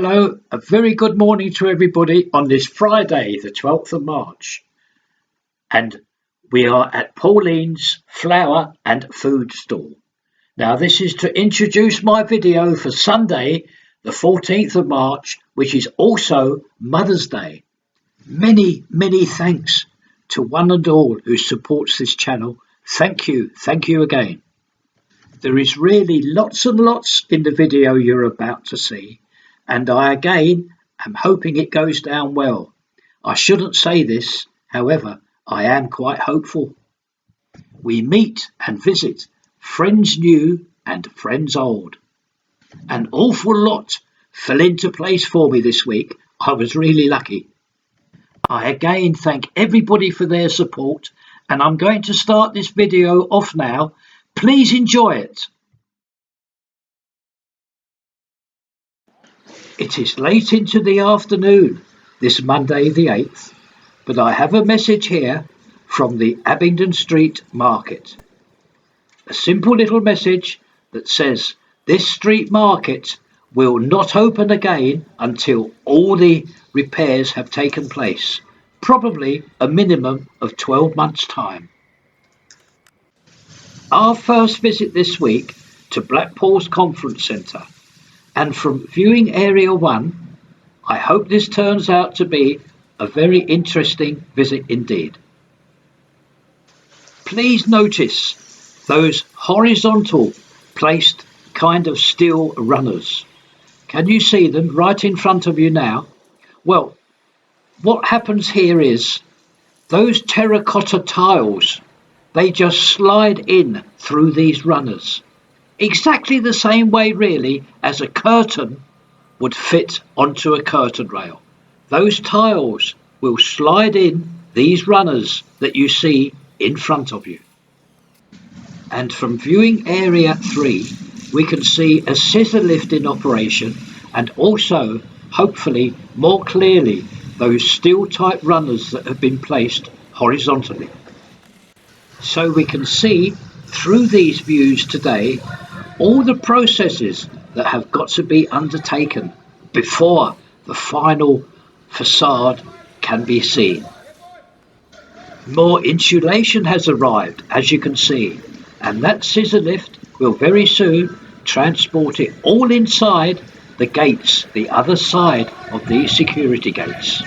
Hello, a very good morning to everybody on this Friday, the 12th of March. And we are at Pauline's Flower and Food Stall. Now, this is to introduce my video for Sunday, the 14th of March, which is also Mother's Day. Many, many thanks to one and all who supports this channel. Thank you again. There is really lots and lots in the video you're about to see. And I again am hoping it goes down well. I shouldn't say this, however, I am quite hopeful. We meet and visit friends new and friends old. An awful lot fell into place for me this week. I was really lucky. I again thank everybody for their support, and I'm going to start this video off now. Please enjoy it. It is late into the afternoon, this Monday the 8th, but I have a message here from the Abingdon Street Market. A simple little message that says this street market will not open again until all the repairs have taken place, probably a minimum of 12 months' time. Our first visit this week to Blackpool's Conference Centre, and from viewing Area 1, I hope this turns out to be a very interesting visit indeed. Please notice those horizontal placed kind of steel runners. Can you see them right in front of you now? Well, what happens here is those terracotta tiles, they just slide in through these runners. Exactly the same way really as a curtain would fit onto a curtain rail. Those tiles will slide in these runners that you see in front of you. And from viewing Area 3, we can see a scissor lift in operation, and also, hopefully, more clearly, those steel type runners that have been placed horizontally. So we can see through these views today all the processes that have got to be undertaken before the final facade can be seen. More insulation has arrived, as you can see, and that scissor lift will very soon transport it all inside the gates, the other side of these security gates.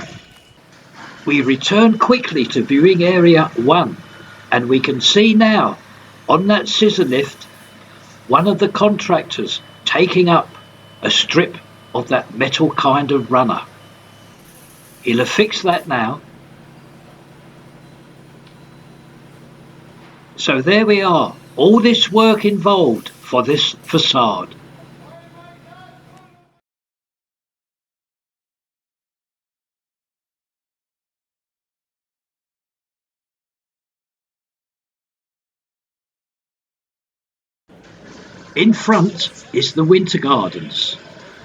We return quickly to viewing Area 1, and we can see now on that scissor lift one of the contractors taking up a strip of that metal kind of runner. He'll affix that now. So there we are, all this work involved for this facade. In front is the Winter Gardens.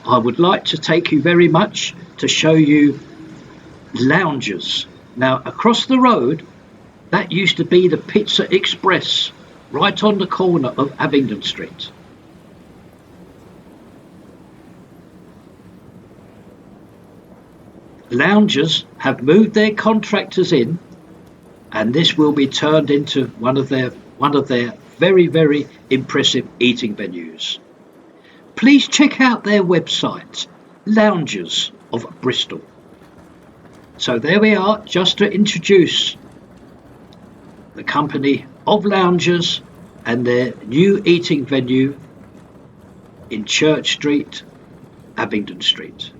I would like to take you very much to show you loungers. Now, across the road, that used to be the Pizza Express, right on the corner of Abingdon Street. Loungers have moved their contractors in, and this will be turned into one of their very, very impressive eating venues. Please check out their website, Loungers of Bristol. So there we are, just to introduce the company of Loungers and their new eating venue in Church Street, Abingdon Street.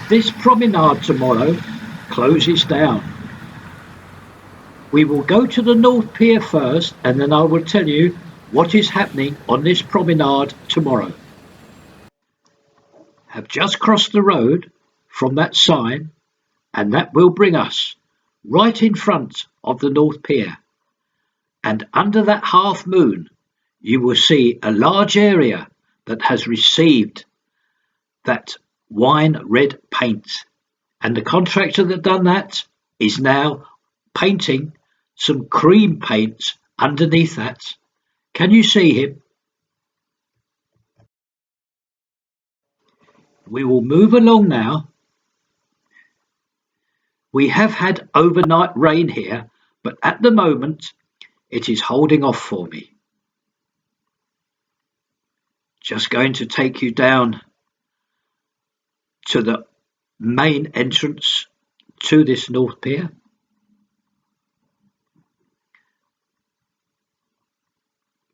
This promenade tomorrow closes down. We will go to the North Pier first, and then I will tell you what is happening on this promenade tomorrow. Have just crossed the road from that sign, and that will bring us right in front of the North Pier. And under that half moon, you will see a large area that has received that wine red paint, and the contractor that done that is now painting some cream paints underneath that. Can you see him? We will move along now. We have had overnight rain here, but at the moment it is holding off for me. Just going to take you down to the main entrance to this North Pier.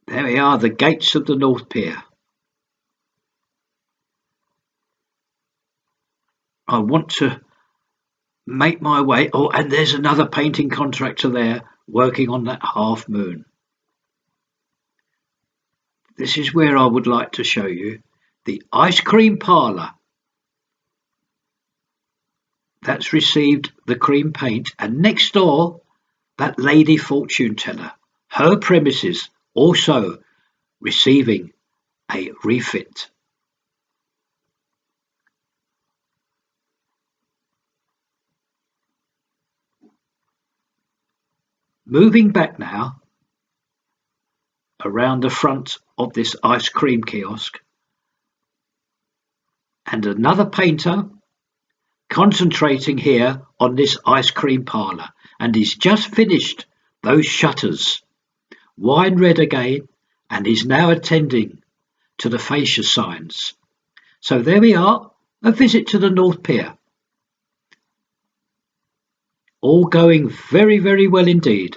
There we are, the gates of the North Pier. I want to make my way. Oh, and there's another painting contractor there working on that half moon. This is where I would like to show you the ice cream parlour. That's received the cream paint, and next door, that lady fortune teller, her premises also receiving a refit. Moving back now around the front of this ice cream kiosk, and another painter concentrating here on this ice cream parlour, and he's just finished those shutters, wine red again, and he's now attending to the fascia signs. So there we are, a visit to the North Pier. All going very, very well indeed.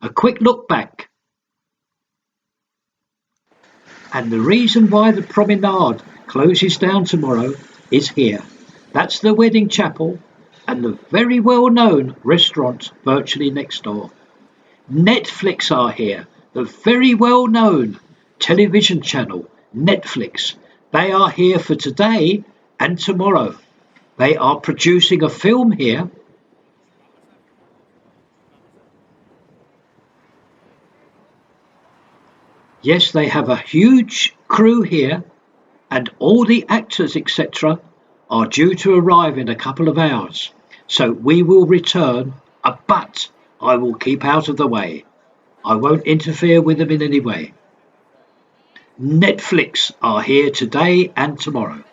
A quick look back. And the reason why the promenade closes down tomorrow is here. That's the wedding chapel and the very well-known restaurant virtually next door. Netflix are here, the very well-known television channel, Netflix. They are here for today and tomorrow. They are producing a film here. Yes, they have a huge crew here, and all the actors, etc., are due to arrive in a couple of hours. So we will return, but I will keep out of the way. I won't interfere with them in any way. Netflix are here today and tomorrow.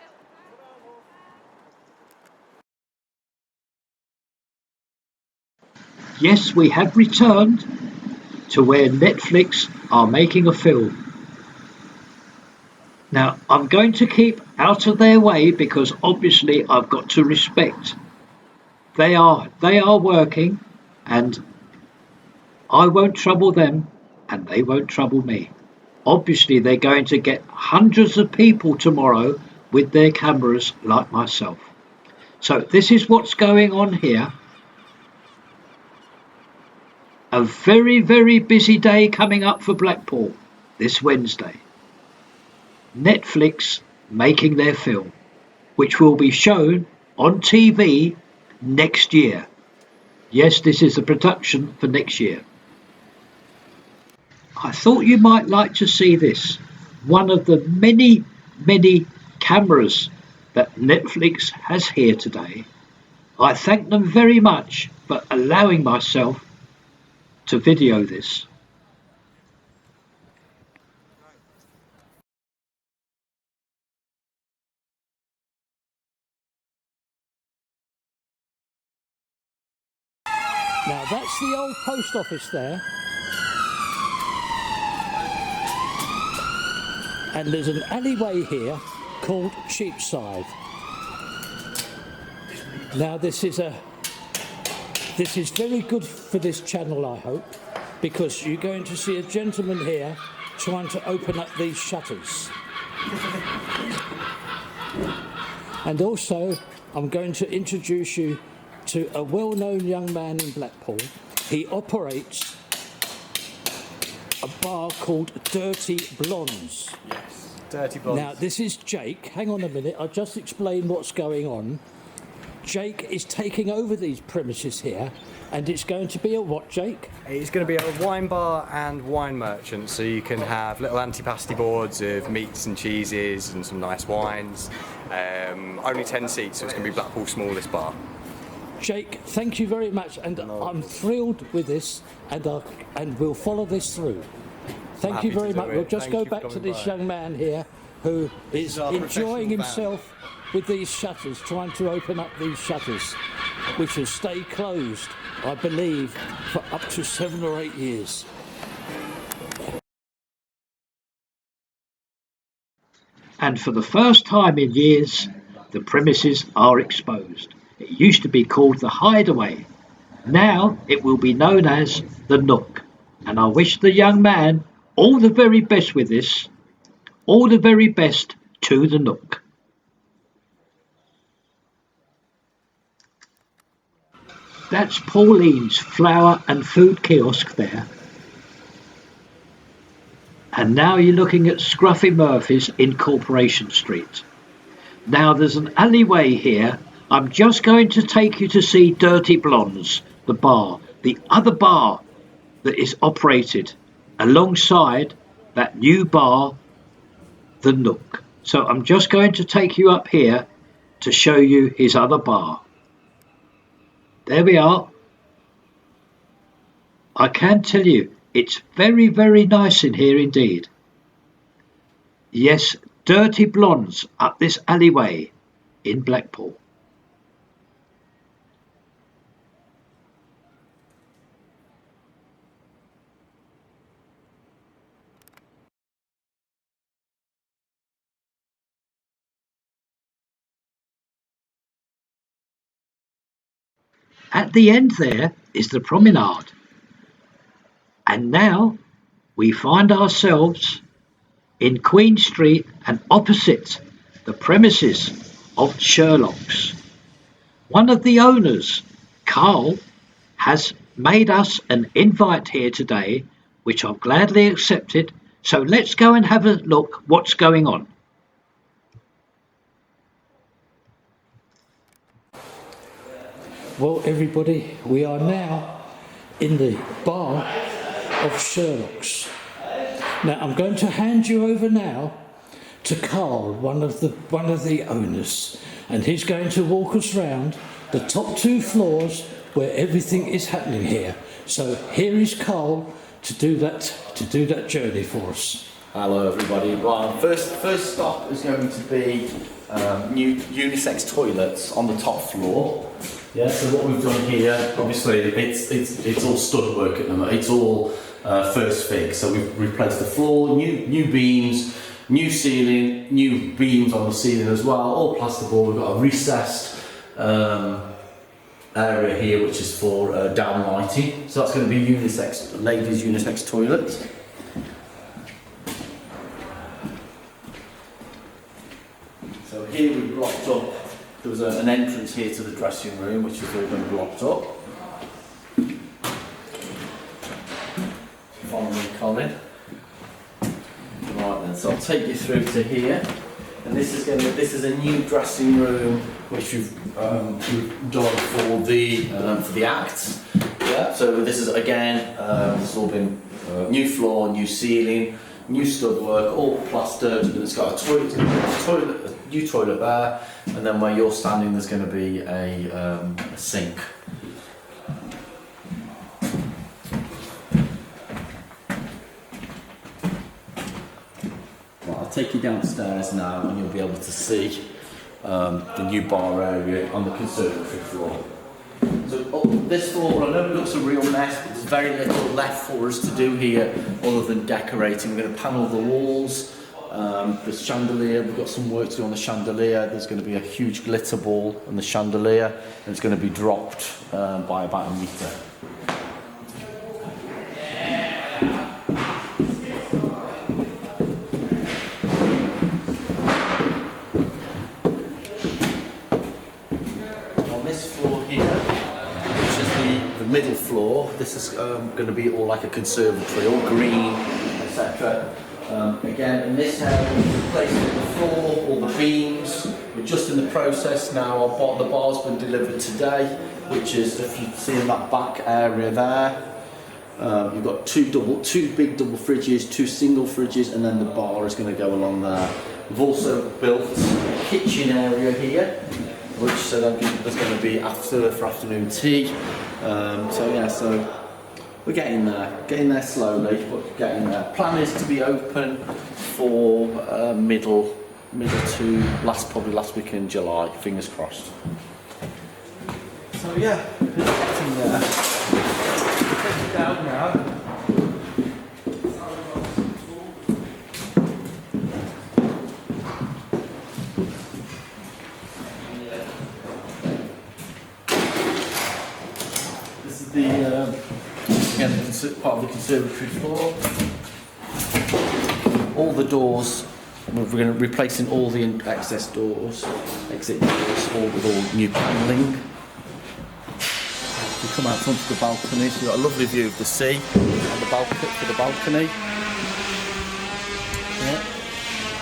Yes, we have returned to where Netflix are making a film. Now, I'm going to keep out of their way because obviously I've got to respect. They are working, and I won't trouble them and they won't trouble me. Obviously, they're going to get hundreds of people tomorrow with their cameras like myself. So this is what's going on here. A very, very busy day coming up for Blackpool this Wednesday. Netflix making their film, which will be shown on TV next year. Yes, this is a production for next year. I thought you might like to see this. One of the many, many cameras that Netflix has here today. I thank them very much for allowing myself to video this. Now that's the old post office there. And there's an alleyway here called Cheapside. Now this is very good for this channel, I hope, because you're going to see a gentleman here trying to open up these shutters. And also I'm going to introduce you to a well-known young man in Blackpool. He operates a bar called Dirty Blondes. Yes, Dirty Blondes. Now this is Jake. Hang on a minute, I'll just explain what's going on. Jake is taking over these premises here, and it's going to be a what, Jake? It's going to be a wine bar and wine merchant, so you can have little antipasti boards of meats and cheeses and some nice wines. Only 10 seats, so it's going to be Blackpool's smallest bar. Jake, thank you very much, and I'm thrilled with this, and we'll follow this through. Thank you very much. We'll just go back to this young man here who is enjoying himself with these shutters, trying to open up these shutters, which will stay closed, I believe, for up to 7 or 8 years. And for the first time in years, the premises are exposed. It used to be called the Hideaway. Now it will be known as the Nook. And I wish the young man all the very best with this. All the very best to the Nook. That's Pauline's flower and food kiosk there. And now you're looking at Scruffy Murphy's in Corporation Street. Now there's an alleyway here. I'm just going to take you to see Dirty Blondes, the bar, the other bar that is operated alongside that new bar, the Nook. So I'm just going to take you up here to show you his other bar. There we are. I can tell you, it's very, very nice in here indeed. Yes, Dirty Blondes up this alleyway in Blackpool. At the end there is the promenade. And now we find ourselves in Queen Street and opposite the premises of Sherlock's. One of the owners, Carl, has made us an invite here today, which I've gladly accepted. So let's go and have a look what's going on. Well, everybody, we are now in the bar of Sherlock's. Now, I'm going to hand you over now to Carl, one of the owners, and he's going to walk us round the top 2 floors where everything is happening here. So here is Carl to do that journey for us. Hello everybody. Well, first stop is going to be new unisex toilets on the top floor. Yeah. So what we've done here, obviously, it's all stud work at the moment. It's all first fix. So we've replaced the floor, new beams, new ceiling, new beams on the ceiling as well. All plasterboard. We've got a recessed area here, which is for down lighting. So that's going to be unisex, ladies' unisex toilets. So here we've blocked up, there was an entrance here to the dressing room, which has all been blocked up. Follow me, Colin. Right then, so I'll take you through to here. And this is a new dressing room which we've done for the acts. Yeah. So this is again, this has all been new floor, new ceiling, new stud work, all plastered, and it's got a new toilet there, and then where you're standing there's going to be a sink. Well, I'll take you downstairs now and you'll be able to see the new bar area on the conservatory floor. So this floor, I know it looks a real mess, but there's very little left for us to do here other than decorating. We're going to panel the walls, the chandelier, we've got some work to do on the chandelier. There's going to be a huge glitter ball on the chandelier, and it's going to be dropped by about a metre. Middle floor, this is going to be all like a conservatory, all green, etc. Again, in this area, we've replaced the floor, all the beams. We're just in the process now. The bar's been delivered today, which is, if you see in that back area there, you've got two big double fridges, 2 single fridges, and then the bar is going to go along there. We've also built a kitchen area here, which there's going to be for afternoon tea. So we're getting there slowly, but getting there. Plan is to be open for middle to probably last week in July. Fingers crossed. So yeah, it's getting there. Take it down now. Part of the conservatory floor. All the doors, we're going to be replacing all the exit doors, all with all new panelling. We come out onto the balcony, so we've got a lovely view of the sea on the balcony. Yeah.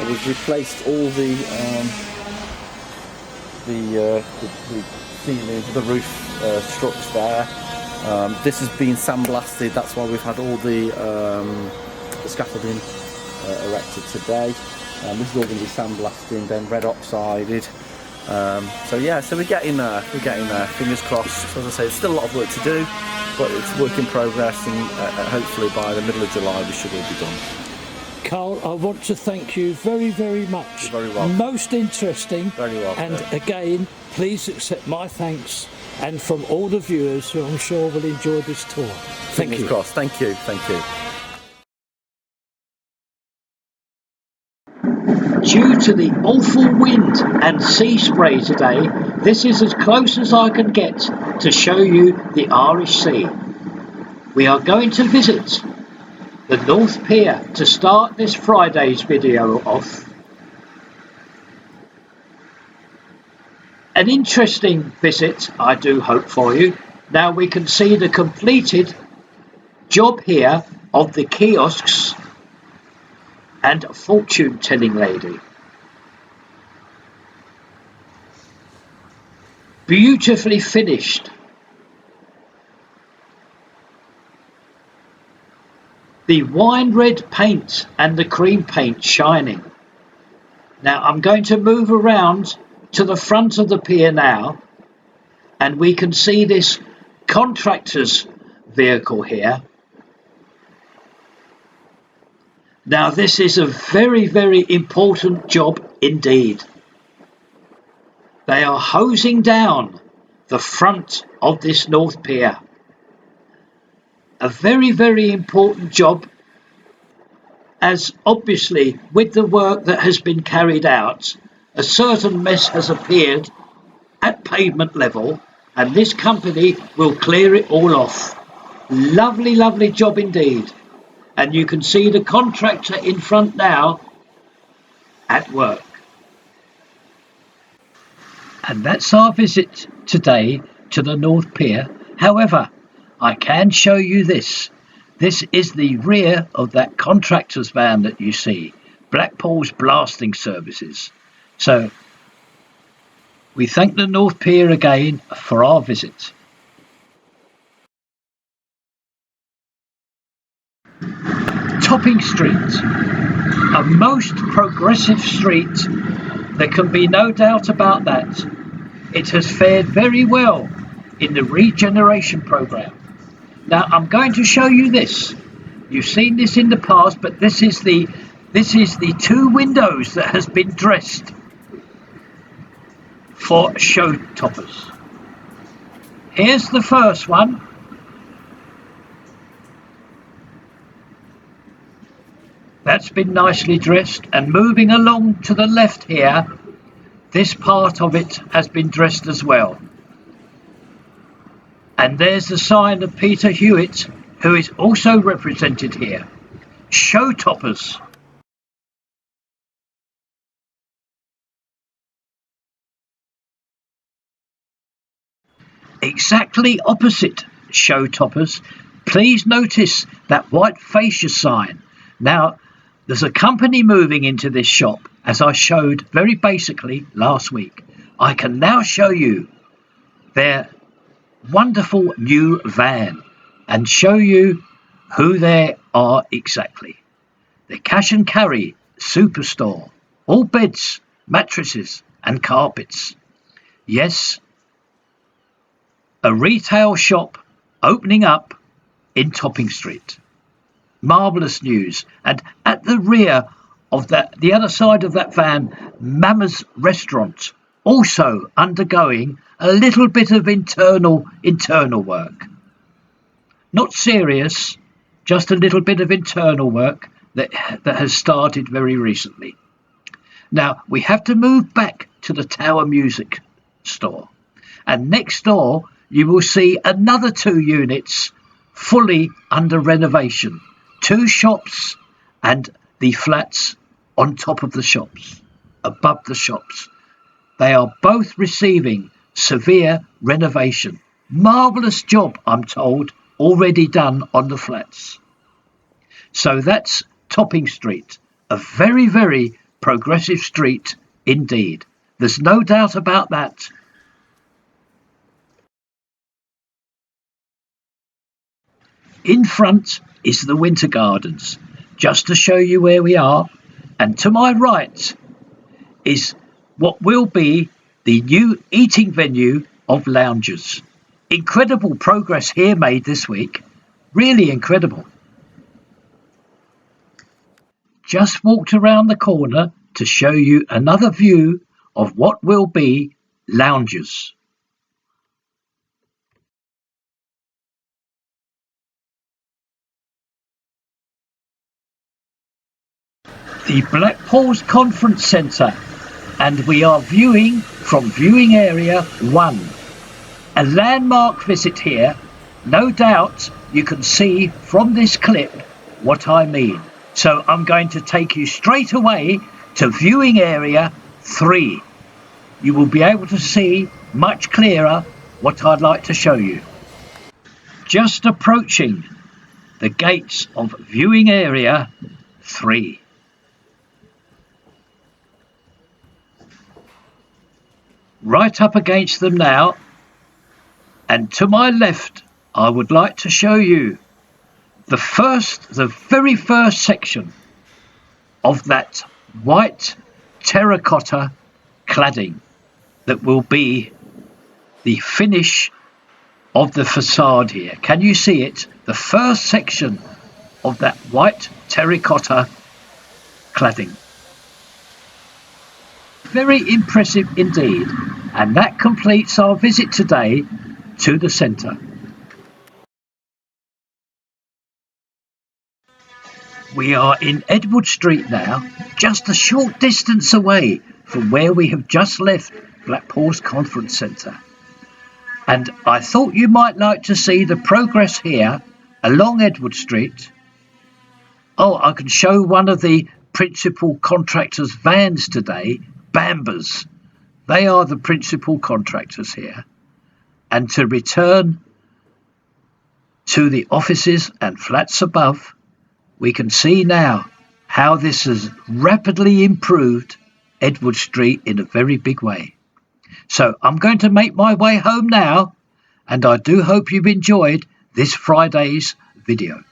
And we've replaced all the ceilings, the roof struts there. This has been sandblasted, that's why we've had all the scaffolding erected today. This is all going to be sandblasted, then red oxided. So we're getting there, fingers crossed. As I say, there's still a lot of work to do, but it's work in progress, and hopefully by the middle of July we should all be done. Carl, I want to thank you very, very much. You're very welcome. Most interesting. Very welcome. And again, please accept my thanks, and from all the viewers who I'm sure will enjoy this tour. Thank you. Fingers crossed. Thank you. Due to the awful wind and sea spray today, this is as close as I can get to show you the Irish Sea. We are going to visit the North Pier to start this Friday's video off. An interesting visit, I do hope, for you. Now we can see the completed job here of the kiosks and fortune telling lady. Beautifully finished. The wine red paint and the cream paint shining. Now I'm going to move around to the front of the pier now, and we can see this contractor's vehicle here. Now this is a very, very important job indeed. They are hosing down the front of this North Pier. A very, very important job, as obviously with the work that has been carried out, a certain mess has appeared at pavement level, and this company will clear it all off. Lovely, lovely job indeed. And you can see the contractor in front now at work. And that's our visit today to the North Pier. However, I can show you this. This is the rear of that contractor's van that you see, Blackpool's blasting services. So we thank the North Pier again for our visit. Topping Street, a most progressive street. There can be no doubt about that. It has fared very well in the regeneration programme. Now I'm going to show you this. You've seen this in the past, but this is the two windows that has been dressed for show toppers. Here's the first one. That's been nicely dressed, and moving along to the left here, this part of it has been dressed as well. And there's the sign of Peter Hewitt, who is also represented here. Show toppers. Exactly opposite show toppers, please notice that white fascia sign. Now, there's a company moving into this shop, as I showed very basically last week. I can now show you their wonderful new van and show you who they are exactly. The Cash and Carry Superstore, all beds, mattresses and carpets. Yes, a retail shop opening up in Topping Street. Marvellous news. And at the rear of the other side of that van, Mama's Restaurant, also undergoing a little bit of internal work. Not serious, just a little bit of internal work that has started very recently. Now, we have to move back to the Tower Music store. And next door, you will see another 2 units fully under renovation. 2 shops and the flats on top of the shops, above the shops. They are both receiving severe renovation. Marvellous job, I'm told, already done on the flats. So that's Topping Street, a very, very progressive street indeed. There's no doubt about that. In front is the Winter Gardens, just to show you where we are. And to my right is what will be the new eating venue of loungers. Incredible progress here made this week. Really incredible. Just walked around the corner to show you another view of what will be loungers. The Blackpool's Conference Centre, and we are viewing from viewing area 1. A landmark visit here. No doubt you can see from this clip what I mean. So I'm going to take you straight away to viewing area 3. You will be able to see much clearer what I'd like to show you. Just approaching the gates of viewing area 3. Right up against them now, and to my left I would like to show you the very first section of that white terracotta cladding that will be the finish of the facade here. Can you see it? The first section of that white terracotta cladding. Very impressive indeed, and that completes our visit today to the centre. We are in Edward Street now, just a short distance away from where we have just left Blackpool's Conference Centre. And I thought you might like to see the progress here along Edward Street. Oh, I can show one of the principal contractors' vans today, Bambers. They are the principal contractors here. And to return to the offices and flats above, we can see now how this has rapidly improved Edward Street in a very big way. So I'm going to make my way home now, and I do hope you've enjoyed this Friday's video.